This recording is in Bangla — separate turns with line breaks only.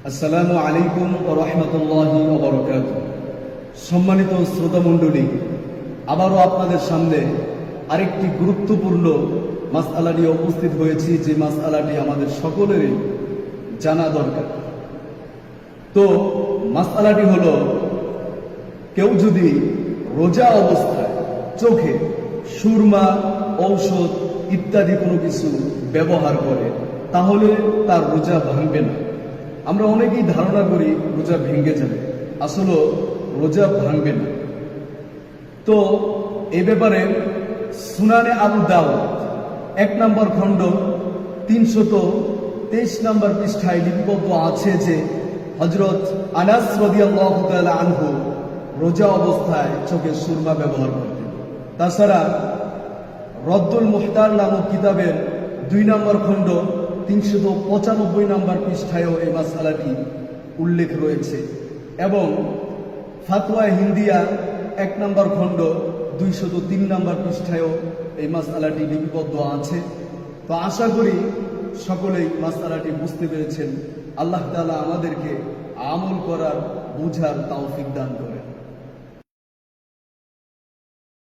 আসসালামু আলাইকুম ওয়া রাহমাতুল্লাহি ওয়া বারাকাতুহু। সম্মানিত শ্রোতামণ্ডলী, আবারও আপনাদের সামনে আরেকটি গুরুত্বপূর্ণ মাসআলা নিয়ে উপস্থিত হয়েছি, যে মাসআলাটি আমাদের সকলেরই জানা দরকার। তো মাসআলাটি হলো, কেউ যদি রোজা অবস্থায় চোখে সুরমা, ঔষধ ইত্যাদি কোনো কিছু ব্যবহার করে তাহলে তার রোজা ভাঙবে না। আমরা অনেকেই ধারণা করি রোজা ভেঙে যাবে, আসলে রোজা ভাঙবে না। তো এই ব্যাপারে সুনানে আবু দাউদ 1 নম্বর খণ্ড 323 নম্বর পৃষ্ঠায় লিপিবদ্ধ আছে যে হযরত আনাস রাদিয়াল্লাহু তাআলা আনহু রোজা অবস্থায় চোখে সুরমা ব্যবহার করতেন। তাছাড়া রদ্দুল মুহতার নামক কিতাবের 2 নম্বর খণ্ড 395 নম্বর পৃষ্ঠায়ও এই মাসআলাটি উল্লেখ রয়েছে এবং ফাতওয়া হিন্দিয়া 1 নম্বর খণ্ড 203 নম্বর পৃষ্ঠায়ও এই মাসআলাটি লিপিবদ্ধ আছে। তো আশা করি সকলেই মাসআলাটি বুঝতে পেরেছেন। আল্লাহ তাআলা আমাদেরকে আমল করার, বুঝার তৌফিক দান করেন।